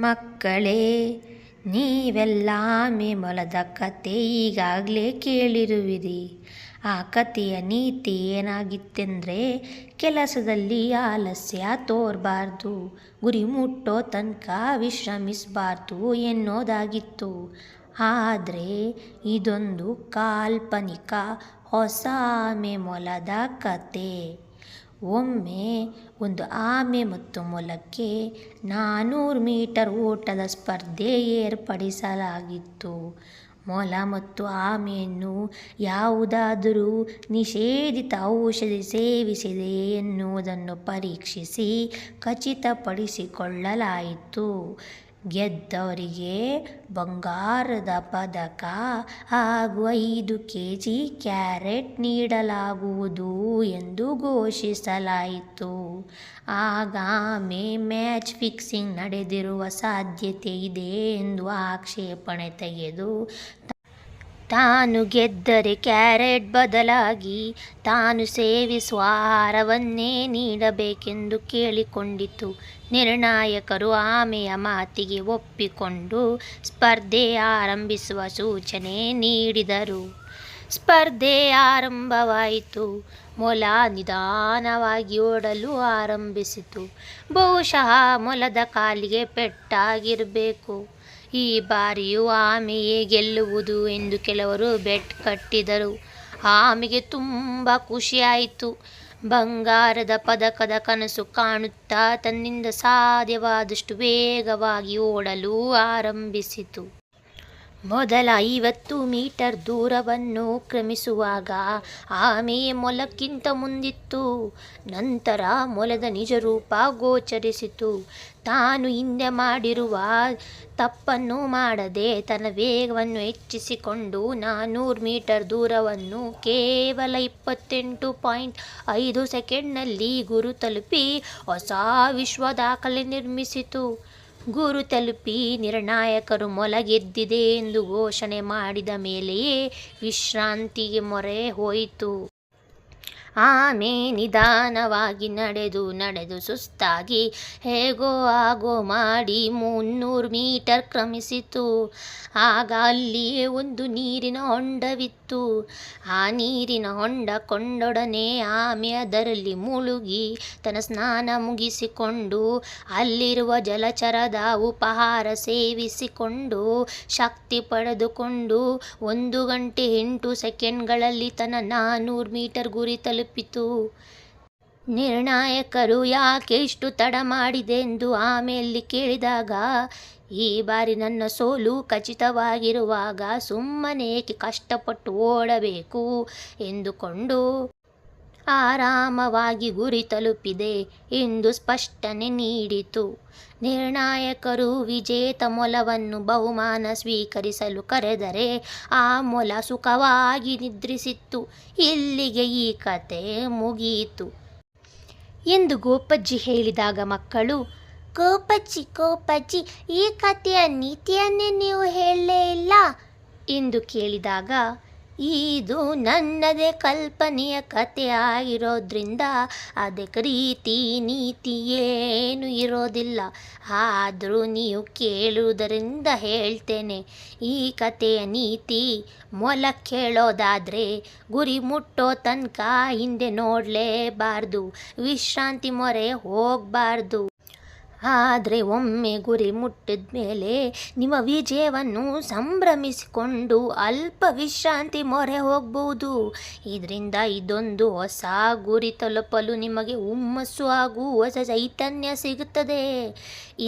ಮಕ್ಕಳೇ, ನೀವೆಲ್ಲ ಮೊಲದ ಕತೆ ಈಗಾಗಲೇ ಕೇಳಿರುವಿರಿ. ಆ ಕಥೆಯ ನೀತಿ ಏನಾಗಿತ್ತೆಂದರೆ, ಕೆಲಸದಲ್ಲಿ ಆಲಸ್ಯ ತೋರಬಾರ್ದು, ಗುರಿ ಮುಟ್ಟೋ ತನಕ ವಿಶ್ರಮಿಸಬಾರ್ದು ಎನ್ನೋದಾಗಿತ್ತು. ಆದರೆ ಇದೊಂದು ಕಾಲ್ಪನಿಕ ಹೊಸ ಮೊಲದ ಕತೆ. ಒಮ್ಮೆ ಒಂದು ಆಮೆ ಮತ್ತು ಮೊಲಕ್ಕೆ 400 ಮೀಟರ್ ಓಟದ ಸ್ಪರ್ಧೆ ಏರ್ಪಡಿಸಲಾಗಿತ್ತು. ಮೊಲ ಮತ್ತು ಆಮೆಯನ್ನು ಯಾವುದಾದರೂ ನಿಷೇಧಿತ ಔಷಧಿ ಸೇವಿಸಿದೆ ಎನ್ನುವುದನ್ನು ಪರೀಕ್ಷಿಸಿ ಖಚಿತಪಡಿಸಿಕೊಳ್ಳಲಾಯಿತು. ಗೆದ್ದವರಿಗೆ ಬಂಗಾರದ ಪದಕ ಹಾಗೂ 5 kg ಕ್ಯಾರೆಟ್ ನೀಡಲಾಗುವುದು ಎಂದು ಘೋಷಿಸಲಾಯಿತು. ಆಗ ಆಮೆ ಮ್ಯಾಚ್ ಫಿಕ್ಸಿಂಗ್ ನಡೆದಿರುವ ಸಾಧ್ಯತೆ ಇದೆ ಎಂದು ಆಕ್ಷೇಪಣೆ ತೆಗೆದು ತಾನು ಗೆದ್ದರೆ ಕ್ಯಾರೆಟ್ ಬದಲಾಗಿ ತಾನು ಸೇವಿಸುವ ಆಹಾರವನ್ನೇ ನೀಡಬೇಕೆಂದು ಕೇಳಿಕೊಂಡಿತು. ನಿರ್ಣಾಯಕರು ಆಮೆಯ ಮಾತಿಗೆ ಒಪ್ಪಿಕೊಂಡು ಸ್ಪರ್ಧೆ ಆರಂಭಿಸುವ ಸೂಚನೆ ನೀಡಿದರು. ಸ್ಪರ್ಧೆ ಆರಂಭವಾಯಿತು. ಮೊಲ ನಿಧಾನವಾಗಿ ಓಡಲು ಆರಂಭಿಸಿತು. ಬಹುಶಃ ಮೊಲದ ಕಾಲಿಗೆ ಪೆಟ್ಟಾಗಿರಬೇಕು. ಈ ಬಾರಿಯೂ ಆಮೆಯೇ ಗೆಲ್ಲುವುದು ಎಂದು ಕೆಲವರು ಬೆಟ್ ಕಟ್ಟಿದರು. ಆಮೆಗೆ ತುಂಬ ಖುಷಿಯಾಯಿತು. ಬಂಗಾರದ ಪದಕದ ಕನಸು ಕಾಣುತ್ತಾ ತನ್ನಿಂದ ಸಾಧ್ಯವಾದಷ್ಟು ವೇಗವಾಗಿ ಓಡಲು ಆರಂಭಿಸಿತು. ಮೊದಲ 50 ಮೀಟರ್ ದೂರವನ್ನು ಕ್ರಮಿಸುವಾಗ ಆಮೆ ಮೊಲಕ್ಕಿಂತ ಮುಂದಿತ್ತು. ನಂತರ ಮೊಲದ ನಿಜರೂಪ ಗೋಚರಿಸಿತು. ತಾನು ಹಿಂದೆ ಮಾಡಿರುವ ತಪ್ಪನ್ನು ಮಾಡದೆ ತನ್ನ ವೇಗವನ್ನು ಹೆಚ್ಚಿಸಿಕೊಂಡು 400 ಮೀಟರ್ ದೂರವನ್ನು ಕೇವಲ 28.5 ಸೆಕೆಂಡ್ನಲ್ಲಿ ಗುರು ತಲುಪಿ ಹೊಸ ವಿಶ್ವ ದಾಖಲೆ ನಿರ್ಮಿಸಿತು. ಗುರು ತಲುಪಿ ನಿರ್ಣಾಯಕರು ಮೊಲ ಗೆದ್ದಿದೆ ಎಂದು ಘೋಷಣೆ ಮಾಡಿದ ಮೇಲೆಯೇ ವಿಶ್ರಾಂತಿಗೆ ಮೊರೆ ಹೋಯಿತು. ಆಮೆ ನಿಧಾನವಾಗಿ ನಡೆದು ಸುಸ್ತಾಗಿ ಹೇಗೋ ಆಗೋ ಮಾಡಿ 300 ಮೀಟರ್ ಕ್ರಮಿಸಿತು. ಆಗ ಅಲ್ಲಿಯೇ ಒಂದು ನೀರಿನ ಹೊಂಡವಿತ್ತು. ಆ ನೀರಿನ ಹೊಂಡ ಕೊಂಡೊಡನೆ ಆಮೆ ಅದರಲ್ಲಿ ಮುಳುಗಿ ತನ್ನ ಸ್ನಾನ ಮುಗಿಸಿಕೊಂಡು ಅಲ್ಲಿರುವ ಜಲಚರದ ಉಪಹಾರ ಸೇವಿಸಿಕೊಂಡು ಶಕ್ತಿ ಪಡೆದುಕೊಂಡು 1 ಗಂಟೆ 8 ಸೆಕೆಂಡ್ಗಳಲ್ಲಿ ತನ್ನ 400 ಮೀಟರ್ ಗುರಿ ತಲುಪಿತು. ನಿರ್ಣಾಯಕರು ಯಾಕೆ ಇಷ್ಟು ತಡ ಮಾಡಿದೆ ಎಂದು ಆಮೆಯಲ್ಲಿ ಕೇಳಿದಾಗ, ಈ ಬಾರಿ ನನ್ನ ಸೋಲು ಖಚಿತವಾಗಿರುವಾಗ ಸುಮ್ಮನೆ ಏಕೆ ಕಷ್ಟಪಟ್ಟು ಓಡಬೇಕು ಎಂದುಕೊಂಡು ಆರಾಮವಾಗಿ ಗುರಿ ತಲುಪಿದೆ ಎಂದು ಸ್ಪಷ್ಟನೆ ನೀಡಿತು. ನಿರ್ಣಾಯಕರು ವಿಜೇತ ಮೊಲವನ್ನು ಬಹುಮಾನ ಸ್ವೀಕರಿಸಲು ಕರೆದರೆ ಆ ಮೊಲ ಸುಖವಾಗಿ ನಿದ್ರಿಸಿತ್ತು. ಇಲ್ಲಿಗೆ ಈ ಕತೆ ಮುಗಿಯಿತು ಎಂದು ಗೋಪಜ್ಜಿ ಹೇಳಿದಾಗ ಮಕ್ಕಳು, ಗೋಪಜ್ಜಿ, ಈ ಕಥೆಯ ನೀತಿಯನ್ನೇ ನೀವು ಹೇಳಲೇ ಇಲ್ಲ ಎಂದು ಕೇಳಿದಾಗ, ಇದು ನನ್ನದೇ ಕಲ್ಪನೆಯ ಕತೆ ಆಗಿರೋದ್ರಿಂದ ಅದಕ್ಕೆ ರೀತಿ ನೀತಿ ಏನೂ ಇರೋದಿಲ್ಲ. ಆದರೂ ನೀವು ಕೇಳುವುದರಿಂದ ಹೇಳ್ತೇನೆ. ಈ ಕಥೆಯ ನೀತಿ ಮೊಲ ಕೇಳೋದಾದರೆ ಗುರಿ ಮುಟ್ಟೋ ತನಕ ಹಿಂದೆ ನೋಡಲೇಬಾರ್ದು, ವಿಶ್ರಾಂತಿ ಮೊರೆ ಹೋಗಬಾರ್ದು. ಆದರೆ ಒಮ್ಮೆ ಗುರಿ ಮುಟ್ಟಿದ ಮೇಲೆ ನಿಮ್ಮ ವಿಜಯವನ್ನು ಸಂಭ್ರಮಿಸಿಕೊಂಡು ಅಲ್ಪ ವಿಶ್ರಾಂತಿ ಮೊರೆ ಹೋಗ್ಬೋದು. ಇದರಿಂದ ಇದೊಂದು ಹೊಸ ಗುರಿ ತಲುಪಲು ನಿಮಗೆ ಹುಮ್ಮಸ್ಸು ಹಾಗೂ ಹೊಸ ಚೈತನ್ಯ ಸಿಗುತ್ತದೆ.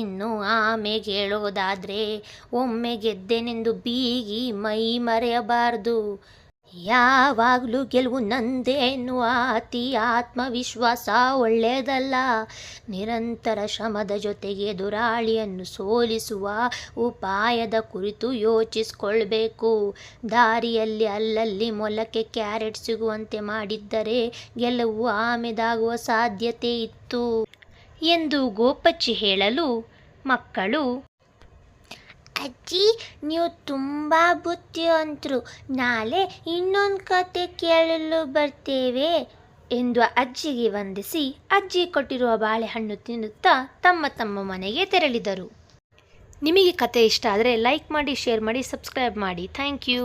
ಇನ್ನು ಆಮೆಗೆ ಹೇಳೋದಾದರೆ, ಒಮ್ಮೆ ಗೆದ್ದೆನೆಂದು ಬೀಗಿ ಮೈ ಮರೆಯಬಾರದು. ಯಾವಾಗಲೂ ಗೆಲುವು ನಂದೇ ಎನ್ನುವ ಅತಿ ಆತ್ಮವಿಶ್ವಾಸ ಒಳ್ಳೆಯದಲ್ಲ. ನಿರಂತರ ಶ್ರಮದ ಜೊತೆಗೆ ಎದುರಾಳಿಯನ್ನು ಸೋಲಿಸುವ ಉಪಾಯದ ಕುರಿತು ಯೋಚಿಸಿಕೊಳ್ಬೇಕು. ದಾರಿಯಲ್ಲಿ ಅಲ್ಲಲ್ಲಿ ಮೊಲಕ್ಕೆ ಕ್ಯಾರೆಟ್ ಸಿಗುವಂತೆ ಮಾಡಿದ್ದರೆ ಗೆಲುವು ಆಮೆದಾಗುವ ಸಾಧ್ಯತೆ ಇತ್ತು ಎಂದು ಗೋಪಚ್ಚಿ ಹೇಳಲು ಮಕ್ಕಳು, ಅಜ್ಜಿ, ನೀವು ತುಂಬ ಬುದ್ಧಿವಂತರು. ನಾಳೆ ಇನ್ನೊಂದು ಕತೆ ಕೇಳಲು ಬರ್ತೇವೆ ಎಂದು ಅಜ್ಜಿಗೆ ವಂದಿಸಿ ಅಜ್ಜಿ ಕೊಟ್ಟಿರುವ ಬಾಳೆಹಣ್ಣು ತಿನ್ನುತ್ತಾ ತಮ್ಮ ತಮ್ಮ ಮನೆಗೆ ತೆರಳಿದರು. ನಿಮಗೆ ಕತೆ ಇಷ್ಟ ಆದರೆ ಲೈಕ್ ಮಾಡಿ, ಶೇರ್ ಮಾಡಿ, ಸಬ್ಸ್ಕ್ರೈಬ್ ಮಾಡಿ. Thank you.